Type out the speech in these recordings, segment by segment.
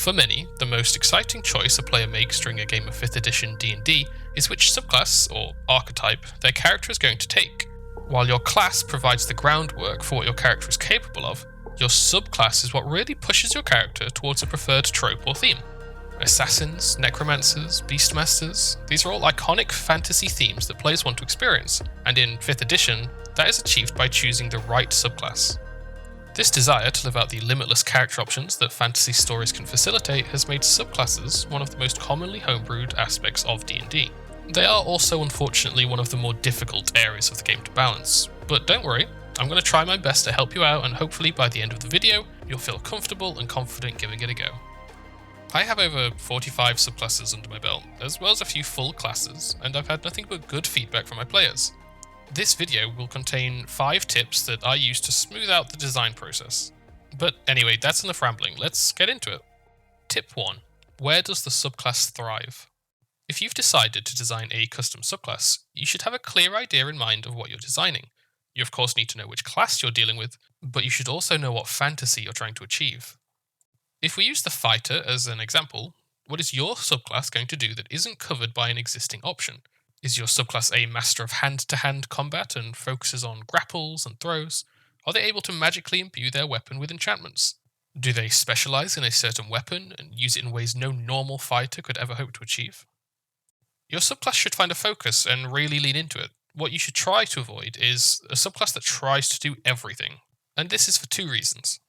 For many, the most exciting choice a player makes during a game of 5th edition D&D is which subclass, or archetype, their character is going to take. While your class provides the groundwork for what your character is capable of, your subclass is what really pushes your character towards a preferred trope or theme. Assassins, necromancers, beastmasters, these are all iconic fantasy themes that players want to experience, and in 5th edition, that is achieved by choosing the right subclass. This desire to live out the limitless character options that fantasy stories can facilitate has made subclasses one of the most commonly homebrewed aspects of D&D. They are also unfortunately one of the more difficult areas of the game to balance, but don't worry, I'm going to try my best to help you out, and hopefully by the end of the video, you'll feel comfortable and confident giving it a go. I have over 45 subclasses under my belt, as well as a few full classes, and I've had nothing but good feedback from my players. This video will contain 5 tips that I use to smooth out the design process. But anyway, that's enough rambling, let's get into it. Tip 1. Where does the subclass thrive? If you've decided to design a custom subclass, you should have a clear idea in mind of what you're designing. You of course need to know which class you're dealing with, but you should also know what fantasy you're trying to achieve. If we use the fighter as an example, what is your subclass going to do that isn't covered by an existing option? Is your subclass a master of hand-to-hand combat and focuses on grapples and throws? Are they able to magically imbue their weapon with enchantments? Do they specialize in a certain weapon and use it in ways no normal fighter could ever hope to achieve? Your subclass should find a focus and really lean into it. What you should try to avoid is a subclass that tries to do everything, and this is for 2 reasons.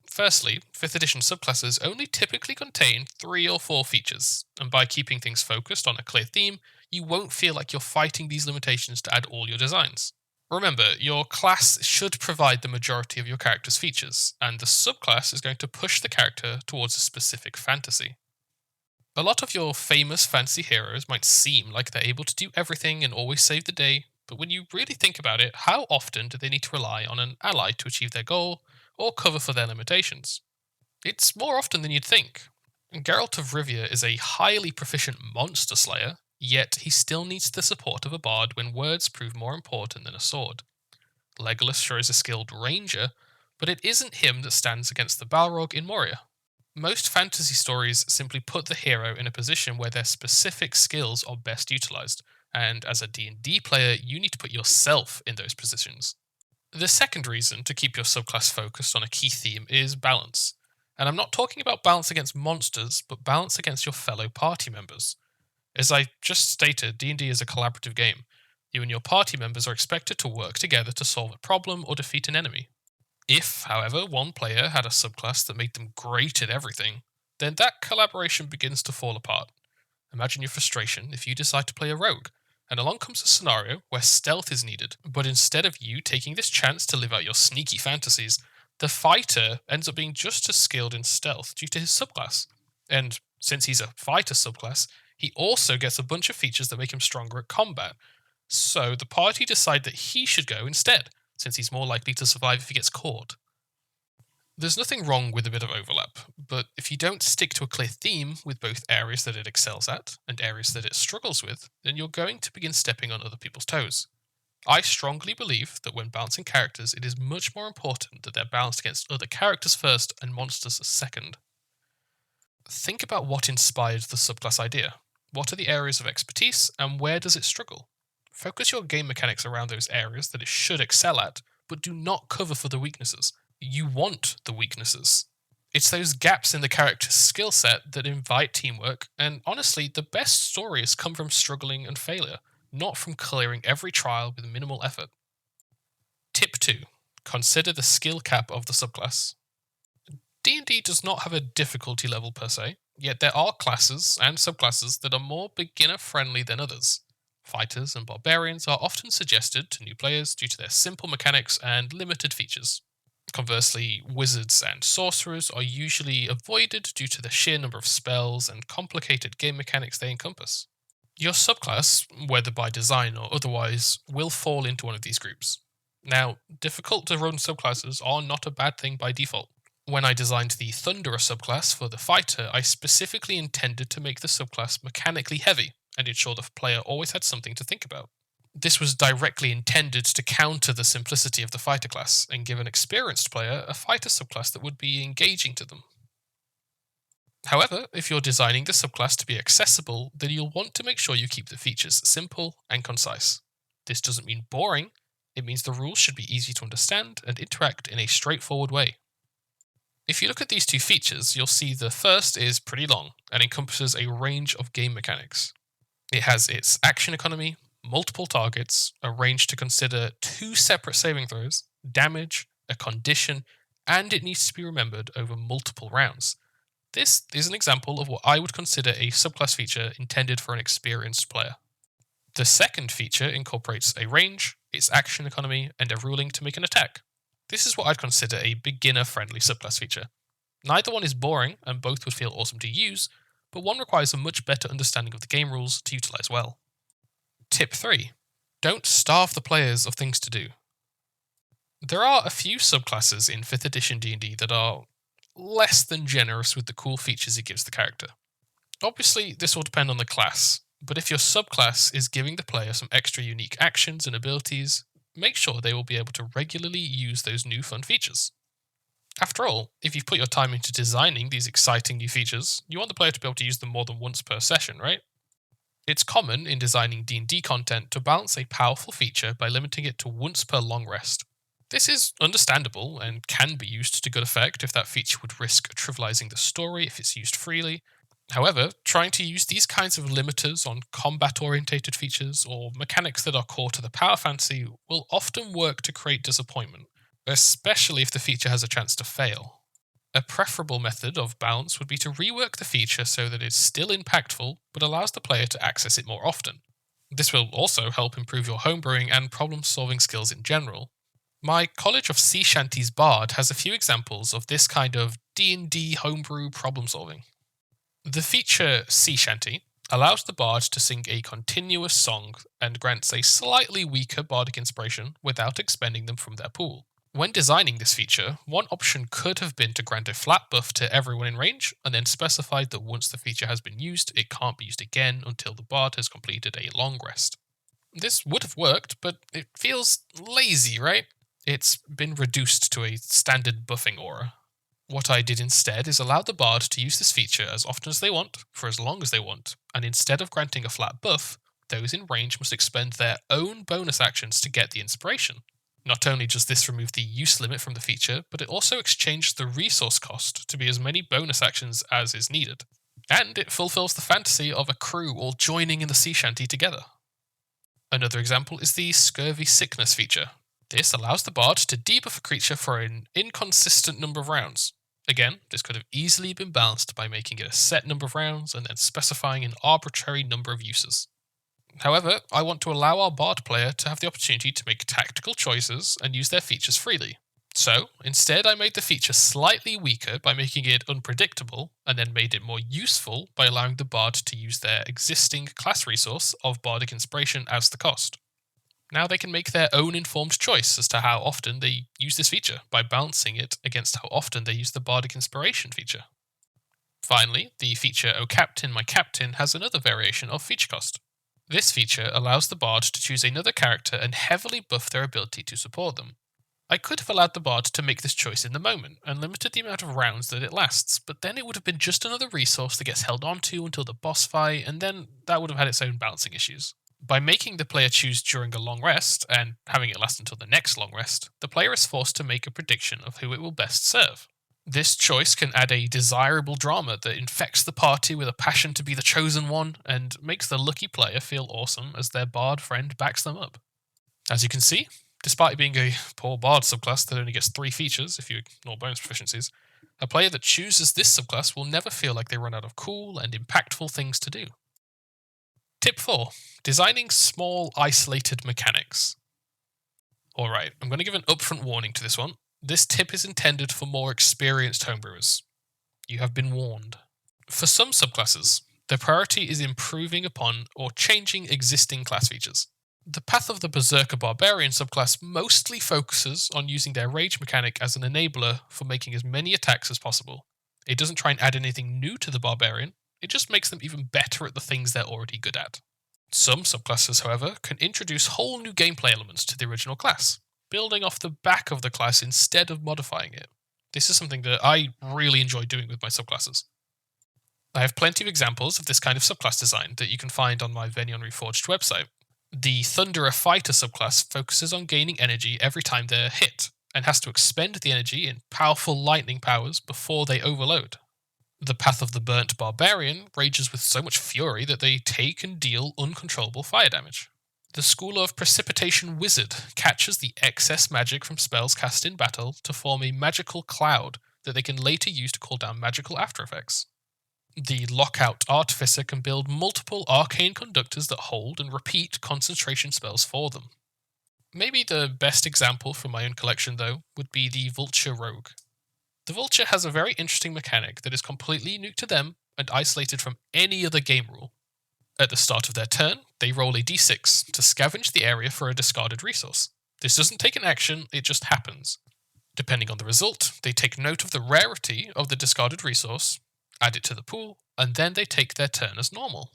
Firstly, 5th edition subclasses only typically contain 3 or 4 features, and by keeping things focused on a clear theme, you won't feel like you're fighting these limitations to add all your designs. Remember, your class should provide the majority of your character's features, and the subclass is going to push the character towards a specific fantasy. A lot of your famous fantasy heroes might seem like they're able to do everything and always save the day, but when you really think about it, how often do they need to rely on an ally to achieve their goal, or cover for their limitations? It's more often than you'd think. Geralt of Rivia is a highly proficient monster slayer, yet he still needs the support of a bard when words prove more important than a sword. Legolas sure is a skilled ranger, but it isn't him that stands against the Balrog in Moria. Most fantasy stories simply put the hero in a position where their specific skills are best utilized, and as a D&D player, you need to put yourself in those positions. The second reason to keep your subclass focused on a key theme is balance. And I'm not talking about balance against monsters, but balance against your fellow party members. As I just stated, D&D is a collaborative game. You and your party members are expected to work together to solve a problem or defeat an enemy. If, however, one player had a subclass that made them great at everything, then that collaboration begins to fall apart. Imagine your frustration if you decide to play a rogue, and along comes a scenario where stealth is needed, but instead of you taking this chance to live out your sneaky fantasies, the fighter ends up being just as skilled in stealth due to his subclass. And since he's a fighter subclass, he also gets a bunch of features that make him stronger at combat. So the party decide that he should go instead, since he's more likely to survive if he gets caught. There's nothing wrong with a bit of overlap, but if you don't stick to a clear theme with both areas that it excels at and areas that it struggles with, then you're going to begin stepping on other people's toes. I strongly believe that when balancing characters, it is much more important that they're balanced against other characters first and monsters second. Think about what inspired the subclass idea. What are the areas of expertise, and where does it struggle? Focus your game mechanics around those areas that it should excel at, but do not cover for the weaknesses. You want the weaknesses. It's those gaps in the character's skill set that invite teamwork, and honestly, the best stories come from struggling and failure, not from clearing every trial with minimal effort. Tip 2. Consider the skill cap of the subclass. D&D does not have a difficulty level per se, yet there are classes and subclasses that are more beginner-friendly than others. Fighters and barbarians are often suggested to new players due to their simple mechanics and limited features. Conversely, wizards and sorcerers are usually avoided due to the sheer number of spells and complicated game mechanics they encompass. Your subclass, whether by design or otherwise, will fall into one of these groups. Now, difficult to run subclasses are not a bad thing by default. When I designed the Thunderer subclass for the fighter, I specifically intended to make the subclass mechanically heavy and ensure the player always had something to think about. This was directly intended to counter the simplicity of the fighter class and give an experienced player a fighter subclass that would be engaging to them. However, if you're designing the subclass to be accessible, then you'll want to make sure you keep the features simple and concise. This doesn't mean boring, it means the rules should be easy to understand and interact in a straightforward way. If you look at these two features, you'll see the first is pretty long and encompasses a range of game mechanics. It has its action economy, multiple targets, a range to consider 2 separate saving throws, damage, a condition, and it needs to be remembered over multiple rounds. This is an example of what I would consider a subclass feature intended for an experienced player. The second feature incorporates a range, its action economy, and a ruling to make an attack. This is what I'd consider a beginner-friendly subclass feature. Neither one is boring, and both would feel awesome to use, but one requires a much better understanding of the game rules to utilize well. Tip 3. Don't starve the players of things to do. There are a few subclasses in 5th edition D&D that are less than generous with the cool features it gives the character. Obviously, this will depend on the class, but if your subclass is giving the player some extra unique actions and abilities, make sure they will be able to regularly use those new fun features. After all, if you've put your time into designing these exciting new features, you want the player to be able to use them more than once per session, right? It's common in designing D&D content to balance a powerful feature by limiting it to once per long rest. This is understandable and can be used to good effect if that feature would risk trivializing the story if it's used freely. However, trying to use these kinds of limiters on combat-orientated features or mechanics that are core to the power fantasy will often work to create disappointment, especially if the feature has a chance to fail. A preferable method of balance would be to rework the feature so that it's still impactful but allows the player to access it more often. This will also help improve your homebrewing and problem-solving skills in general. My College of Sea Shanties Bard has a few examples of this kind of D&D homebrew problem-solving. The feature Sea Shanty allows the bard to sing a continuous song and grants a slightly weaker bardic inspiration without expending them from their pool. When designing this feature, one option could have been to grant a flat buff to everyone in range and then specified that once the feature has been used, it can't be used again until the bard has completed a long rest. This would have worked, but it feels lazy, right? It's been reduced to a standard buffing aura. What I did instead is allow the bard to use this feature as often as they want, for as long as they want, and instead of granting a flat buff, those in range must expend their own bonus actions to get the inspiration. Not only does this remove the use limit from the feature, but it also exchanges the resource cost to be as many bonus actions as is needed. And it fulfills the fantasy of a crew all joining in the sea shanty together. Another example is the Scurvy Sickness feature. This allows the bard to debuff a creature for an inconsistent number of rounds. Again, this could have easily been balanced by making it a set number of rounds and then specifying an arbitrary number of uses. However, I want to allow our bard player to have the opportunity to make tactical choices and use their features freely. So, instead I made the feature slightly weaker by making it unpredictable, and then made it more useful by allowing the bard to use their existing class resource of bardic inspiration as the cost. Now they can make their own informed choice as to how often they use this feature by balancing it against how often they use the bardic inspiration feature. Finally, the feature Oh Captain, My Captain has another variation of feature cost. This feature allows the bard to choose another character and heavily buff their ability to support them. I could have allowed the bard to make this choice in the moment and limited the amount of rounds that it lasts, but then it would have been just another resource that gets held onto until the boss fight, and then that would have had its own balancing issues. By making the player choose during a long rest, and having it last until the next long rest, the player is forced to make a prediction of who it will best serve. This choice can add a desirable drama that infects the party with a passion to be the chosen one, and makes the lucky player feel awesome as their bard friend backs them up. As you can see, despite being a poor bard subclass that only gets 3 features if you ignore bonus proficiencies, a player that chooses this subclass will never feel like they run out of cool and impactful things to do. Tip 4. Designing small, isolated mechanics. Alright, I'm going to give an upfront warning to this one. This tip is intended for more experienced homebrewers. You have been warned. For some subclasses, the priority is improving upon or changing existing class features. The Path of the Berserker Barbarian subclass mostly focuses on using their rage mechanic as an enabler for making as many attacks as possible. It doesn't try and add anything new to the Barbarian, it just makes them even better at the things they're already good at. Some subclasses, however, can introduce whole new gameplay elements to the original class, building off the back of the class instead of modifying it. This is something that I really enjoy doing with my subclasses. I have plenty of examples of this kind of subclass design that you can find on my Venion Reforged website. The Thunderer Fighter subclass focuses on gaining energy every time they're hit, and has to expend the energy in powerful lightning powers before they overload. The Path of the Burnt Barbarian rages with so much fury that they take and deal uncontrollable fire damage. The School of Precipitation Wizard catches the excess magic from spells cast in battle to form a magical cloud that they can later use to call down magical after effects. The Lockout Artificer can build multiple arcane conductors that hold and repeat concentration spells for them. Maybe the best example from my own collection, though, would be the Vulture Rogue. The Vulture has a very interesting mechanic that is completely unique to them and isolated from any other game rule. At the start of their turn, they roll a d6 to scavenge the area for a discarded resource. This doesn't take an action, it just happens. Depending on the result, they take note of the rarity of the discarded resource, add it to the pool, and then they take their turn as normal.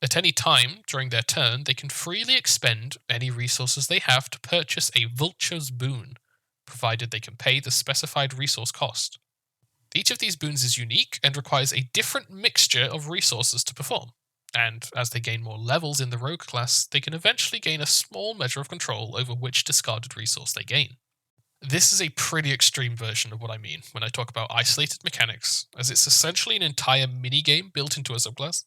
At any time during their turn, they can freely expend any resources they have to purchase a Vulture's Boon, provided they can pay the specified resource cost. Each of these boons is unique and requires a different mixture of resources to perform, and as they gain more levels in the Rogue class, they can eventually gain a small measure of control over which discarded resource they gain. This is a pretty extreme version of what I mean when I talk about isolated mechanics, as it's essentially an entire minigame built into a subclass.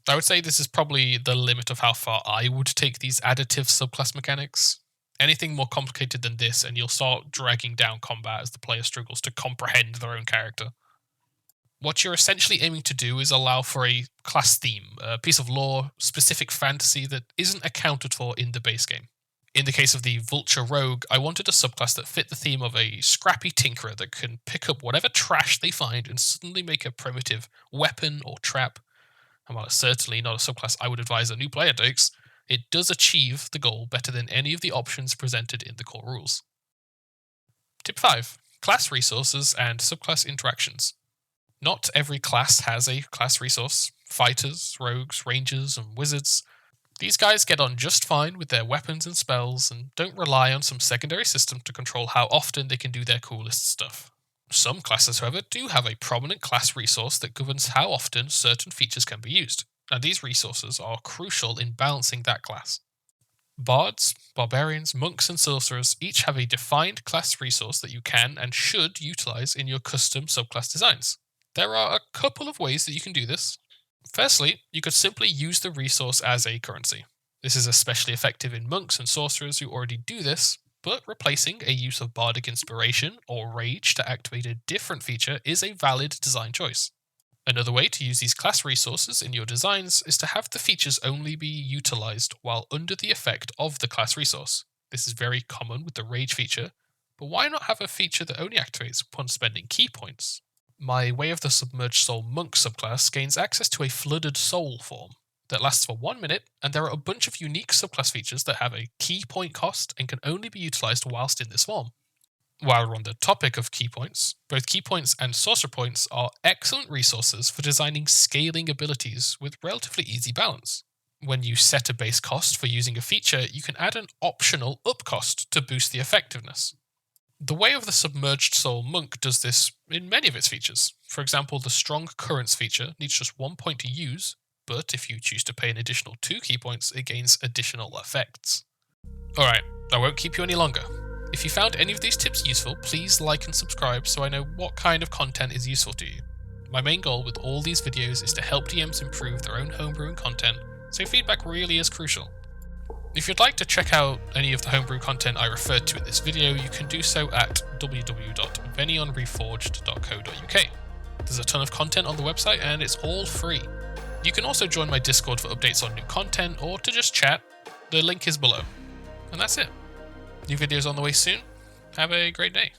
I would say this is probably the limit of how far I would take these additive subclass mechanics. Anything more complicated than this and you'll start dragging down combat as the player struggles to comprehend their own character. What you're essentially aiming to do is allow for a class theme, a piece of lore, specific fantasy that isn't accounted for in the base game. In the case of the Vulture Rogue, I wanted a subclass that fit the theme of a scrappy tinkerer that can pick up whatever trash they find and suddenly make a primitive weapon or trap. And while it's certainly not a subclass I would advise a new player takes, it does achieve the goal better than any of the options presented in the core rules. Tip 5. Class resources and subclass interactions. Not every class has a class resource. Fighters, rogues, rangers, and wizards. These guys get on just fine with their weapons and spells and don't rely on some secondary system to control how often they can do their coolest stuff. Some classes, however, do have a prominent class resource that governs how often certain features can be used, and these resources are crucial in balancing that class. Bards, barbarians, monks, and sorcerers each have a defined class resource that you can and should utilize in your custom subclass designs. There are a couple of ways that you can do this. Firstly, you could simply use the resource as a currency. This is especially effective in monks and sorcerers who already do this, but replacing a use of bardic inspiration or rage to activate a different feature is a valid design choice. Another way to use these class resources in your designs is to have the features only be utilized while under the effect of the class resource. This is very common with the rage feature, but why not have a feature that only activates upon spending key points? My Way of the Submerged Soul Monk subclass gains access to a Flooded Soul form that lasts for 1 minute, and there are a bunch of unique subclass features that have a key point cost and can only be utilized whilst in this form. While we're on the topic of key points, both key points and sorcerer points are excellent resources for designing scaling abilities with relatively easy balance. When you set a base cost for using a feature, you can add an optional up cost to boost the effectiveness. The Way of the Submerged Soul Monk does this in many of its features. For example, the Strong Currents feature needs just 1 point to use, but if you choose to pay an additional 2 key points, it gains additional effects. Alright, I won't keep you any longer. If you found any of these tips useful, please like and subscribe so I know what kind of content is useful to you. My main goal with all these videos is to help DMs improve their own homebrewing content, so feedback really is crucial. If you'd like to check out any of the homebrew content I referred to in this video, you can do so at www.venionreforged.co.uk. There's a ton of content on the website and it's all free. You can also join my Discord for updates on new content or to just chat. The link is below. And that's it. New videos on the way soon. Have a great day.